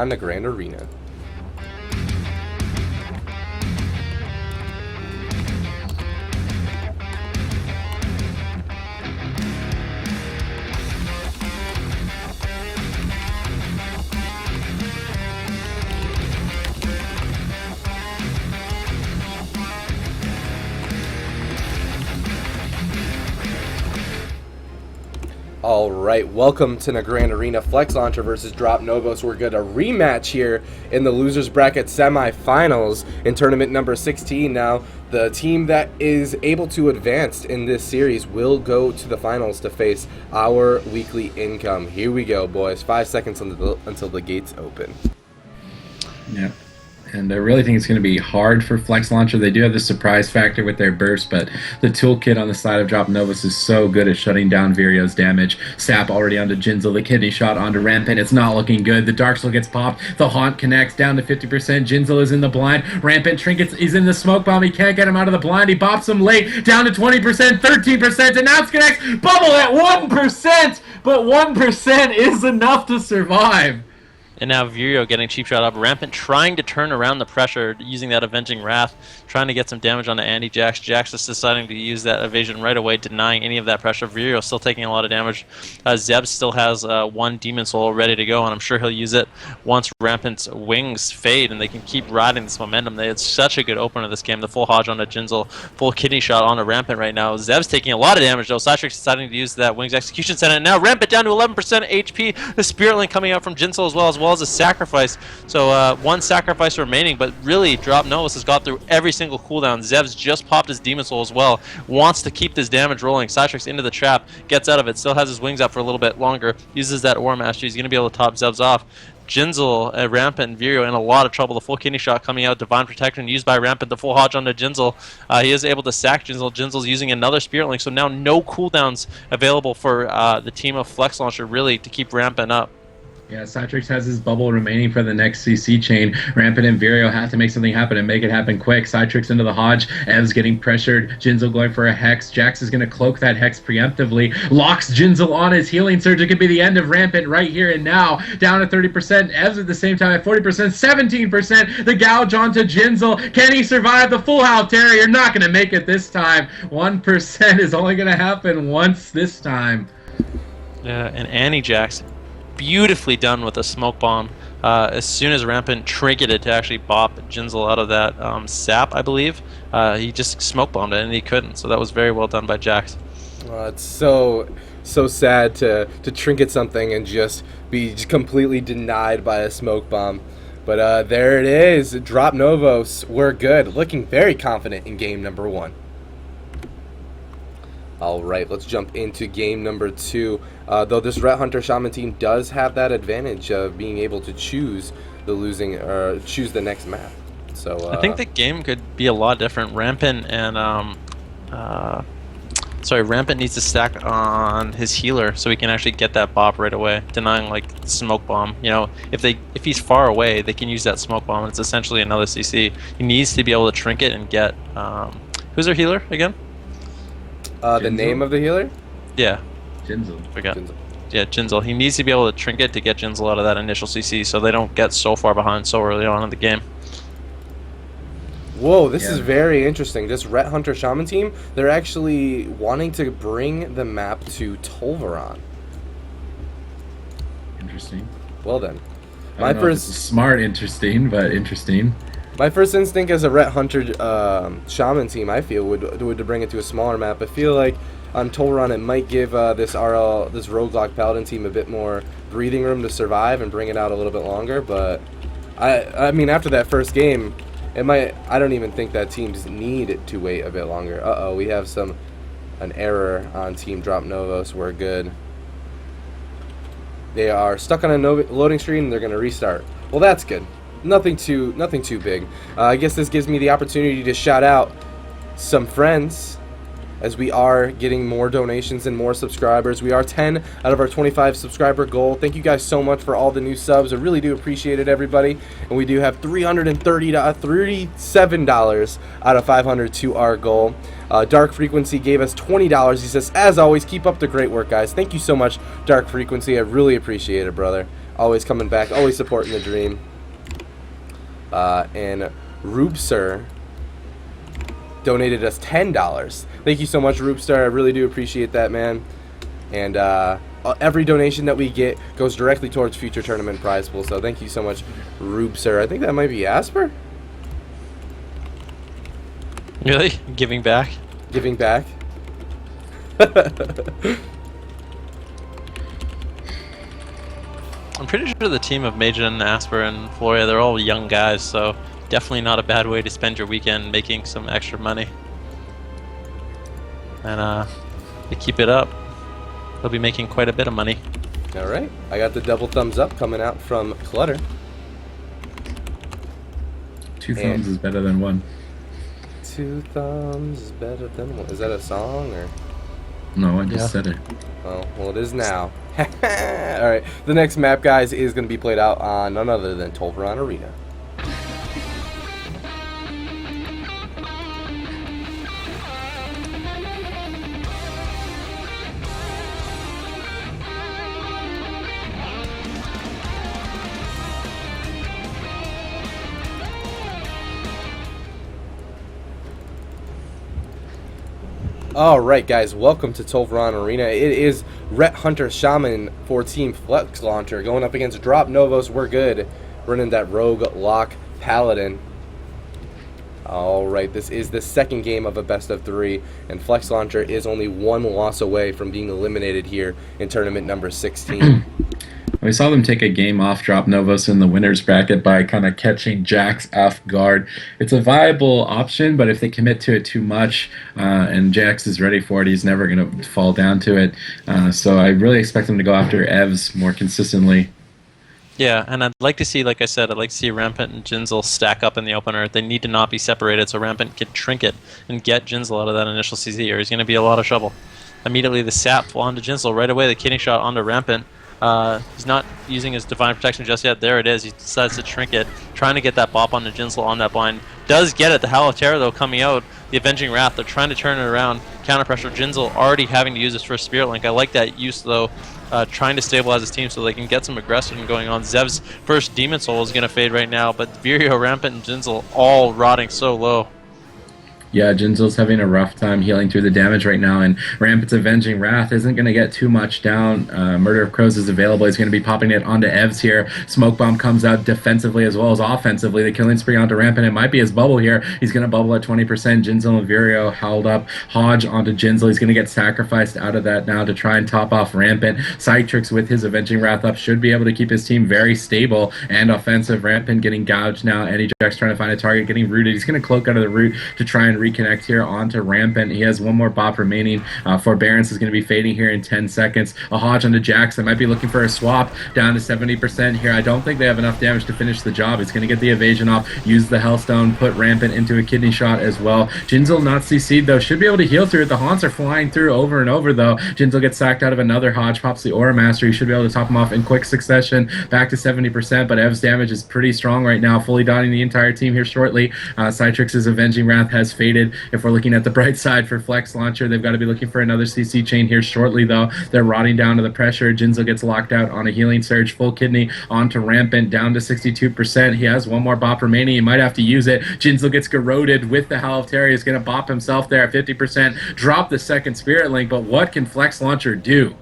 on the Grand Arena. All right, welcome to the Grand Arena. Flexlauncher versus Novoz. We're going to rematch here in the losers bracket semifinals in tournament number 16. Now, the team that is able to advance in this series will go to the finals to face our weekly income. Here we go, boys. 5 seconds until the gates open. Yeah. And I really think it's going to be hard for Flexlauncher. They do have the surprise factor with their burst, but the toolkit on the side of Novoz is so good at shutting down Virio's damage. Sap already onto Jinzel, the kidney shot onto Rampant. It's not looking good. The Dark Soul gets popped. The Haunt connects down to 50%. Jinzel is in the blind. Rampant Trinkets is in the smoke bomb. He can't get him out of the blind. He bops him late. Down to 20%, 13%. And now it's connects. Bubble at 1%, but 1% is enough to survive. And now Virio getting cheap shot up. Rampant trying to turn around the pressure using that Avenging Wrath, trying to get some damage onto Andy Jax. Jax is deciding to use that evasion right away, denying any of that pressure. Virio still taking a lot of damage. Zeb still has one Demon Soul ready to go, and I'm sure he'll use it once Rampant's wings fade, and they can keep riding this momentum. It's such a good opener of this game. The full Hodge onto Jinzel, full kidney shot onto Rampant right now. Zeb's taking a lot of damage, though. Cytrix deciding to use that Wings Execution Center, and now Rampant down to 11% HP. The Spirit Link coming out from Jinzel as well as a sacrifice. So one sacrifice remaining, but really Novoz has got through every single cooldown. Zeb's just popped his Demon Soul as well. Wants to keep this damage rolling. Cytrix into the trap, gets out of it, still has his wings up for a little bit longer, uses that Aura Mastery. He's going to be able to top Zeb's off. Jinzel, Rampant, and Virio in a lot of trouble. The full kidney shot coming out. Divine Protection used by Rampant. The full Hodge onto Jinzel. He is able to sack Jinzel. Jinzel's using another Spirit Link, so now no cooldowns available for the team of Flexlauncher really to keep Rampant up. Yeah, Cytrix has his bubble remaining for the next CC chain. Rampant and Virio have to make something happen and make it happen quick. Cytrix into the Hodge. Ev's getting pressured. Jinzel going for a Hex. Jax is going to cloak that Hex preemptively. Locks Jinzel on his healing surge. It could be the end of Rampant right here and now. Down to 30%. Ev's at the same time at 40%. 17%. The gouge onto Jinzel. Can he survive the full health Terry? You're not going to make it this time. 1% is only going to happen once this time. Yeah, and Annie Jax beautifully done with a smoke bomb. As soon as Rampant triggered to actually bop Jinzel out of that sap, I believe, he just smoke bombed it and he couldn't. So that was very well done by Jax. It's so sad to trinket something and just be completely denied by a smoke bomb. But there it is. Novoz, we're good. Looking very confident in game number 1. All right, let's jump into game number 2. Though this Ret Hunter Shaman team does have that advantage of being able to choose the next map. So I think the game could be a lot different. Rampant needs to stack on his healer so he can actually get that bop right away, denying like smoke bomb. You know, if he's far away, they can use that smoke bomb. It's essentially another CC. He needs to be able to trinket and get who's their healer again? The name of the healer? Yeah. Jinzel. Forgot. Jinzel. Yeah, Jinzel. He needs to be able to trinket to get Jinzel out of that initial CC so they don't get so far behind so early on in the game. Whoa, this is very interesting. This Ret Hunter Shaman team, they're actually wanting to bring the map to Tolvaron. Interesting. Well then. I don't know if it's smart interesting, but interesting. My first instinct as a Ret Hunter Shaman team, I feel, would to bring it to a smaller map. I feel like on Tolvaron it might give this Roguelock Paladin team a bit more breathing room to survive and bring it out a little bit longer. But I mean, after that first game, it might. I don't even think that teams need to wait a bit longer. We have an error on Team Novoz. We're good. They are stuck on a loading screen and they're going to restart. Well, that's good. Nothing too big. I guess this gives me the opportunity to shout out some friends as we are getting more donations and more subscribers. We are 10 out of our 25 subscriber goal. Thank you guys so much for all the new subs. I really do appreciate it, everybody. And we do have $37 out of 500 to our goal. Dark Frequency gave us $20. He says, as always, keep up the great work, guys. Thank you so much, Dark Frequency. I really appreciate it, brother. Always coming back, always supporting the dream. And Roobster donated us $10. Thank you so much, Roopstar. I really do appreciate that, man. And every donation that we get goes directly towards future tournament prize pool. So thank you so much, Roopstar. I think that might be Asper. Really? Giving back? Giving back. I'm pretty sure the team of Major, Asper, and Floria, they're all young guys, so definitely not a bad way to spend your weekend making some extra money. And they keep it up, they'll be making quite a bit of money. All right, I got the double thumbs up coming out from Clutter. 2 thumbs is better than 1. 2 thumbs is better than 1. Is that a song or? No, I just said it. Oh, well, it is now. All right, the next map, guys, is going to be played out on none other than Tolvaron Arena. Alright guys, welcome to Tolvaron Arena. It is Ret Hunter Shaman for Team Flexlauncher going up against Drop Novoz. We're good. Running that Rogue Lock Paladin. Alright, this is the second game of a best of 3, and Flexlauncher is only 1 loss away from being eliminated here in tournament number 16. We saw them take a game off Drop Novoz in the winner's bracket by kind of catching Jax off guard. It's a viable option, but if they commit to it too much and Jax is ready for it, he's never going to fall down to it. So I really expect them to go after Evs more consistently. Yeah, and I'd like to see, like I said, I'd like to see Rampant and Jinzel stack up in the opener. They need to not be separated so Rampant can trinket and get Jinzel out of that initial CZ, or he's going to be a lot of trouble. Immediately the sap onto Jinzel, right away the kidney shot onto Rampant. He's not using his Divine Protection just yet. There it is. He decides to trinket, trying to get that bop onto Jinzel on that blind. Does get it. The Howl of Terror, though, coming out. The Avenging Wrath, they're trying to turn it around. Counter pressure. Jinzel already having to use his first Spirit Link. I like that use, though, trying to stabilize his team so they can get some aggression going on. Zev's first Demon Soul is going to fade right now, but Vireo, Rampant, and Jinzel all rotting so low. Yeah, Jinzel's having a rough time healing through the damage right now, and Rampant's Avenging Wrath isn't going to get too much down. Murder of Crows is available. He's going to be popping it onto Evs here. Smoke Bomb comes out defensively as well as offensively. The Killing Spree onto Rampant. It might be his bubble here. He's going to bubble at 20%. Jinzel and Vireo held up. Hodge onto Jinzel. He's going to get sacrificed out of that now to try and top off Rampant. Citrix with his Avenging Wrath up should be able to keep his team very stable and offensive. Rampant getting gouged now. Jax trying to find a target, getting rooted. He's going to cloak out of the root to try and reconnect here onto Rampant. He has 1 more bop remaining. Forbearance is going to be fading here in 10 seconds. A Hodge onto Jax. They might be looking for a swap down to 70% here. I don't think they have enough damage to finish the job. He's going to get the evasion off, use the Hellstone, put Rampant into a kidney shot as well. Jinzel not CC'd though. Should be able to heal through it. The Haunts are flying through over and over though. Jinzel gets sacked out of another Hodge, pops the Aura Master. He should be able to top him off in quick succession. Back to 70%, but Ev's damage is pretty strong right now. Fully dotting the entire team here shortly. Citrix's Avenging Wrath has faded. If we're looking at the bright side for Flexlauncher, they've got to be looking for another CC chain here shortly though. They're rotting down to the pressure. Jinzel gets locked out on a healing surge. Full kidney onto Rampant, down to 62%. He has 1 more bop remaining. He might have to use it. Jinzel gets garroted with the Howl of Terror. He's going to bop himself there at 50%. Drop the second Spirit Link, but what can Flexlauncher do?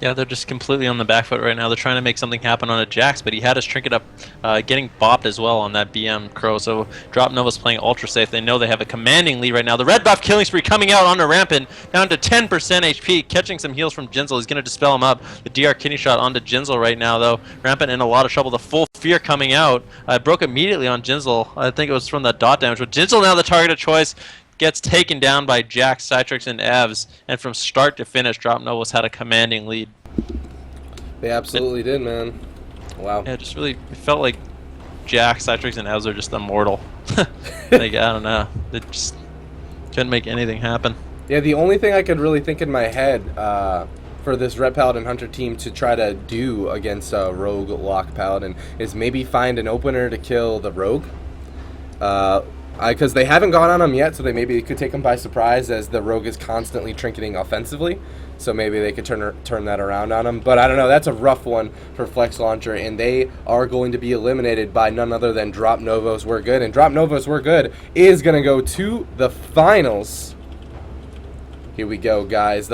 Yeah, they're just completely on the back foot right now. They're trying to make something happen on a Jax, but he had his trinket up, getting bopped as well on that BM Crow. So Drop Nova's playing ultra safe. They know they have a commanding lead right now. The red buff Killing Spree coming out onto Rampant, down to 10% HP, catching some heals from Jinzel. He's going to dispel him up. The DR kidney shot onto Jinzel right now, though. Rampant in a lot of trouble. The full fear coming out. Broke immediately on Jinzel. I think it was from that dot damage. But Jinzel now the target of choice. Gets taken down by Jax, Citrix, and Evs, and from start to finish, Drop Novoz had a commanding lead. They absolutely did, man. Wow. Yeah, it just really it felt like Jax, Citrix, and Evs are just immortal. Like, I don't know. They just couldn't make anything happen. Yeah, the only thing I could really think in my head for this Red Paladin Hunter team to try to do against Rogue Lock Paladin is maybe find an opener to kill the Rogue. Because they haven't gone on him yet, so maybe could take him by surprise as the Rogue is constantly trinketing offensively. So maybe they could turn that around on him. But I don't know. That's a rough one for Flexlauncher, and they are going to be eliminated by none other than Drop Novoz We're Good. And Drop Novoz We're Good is going to go to the finals. Here we go, guys. The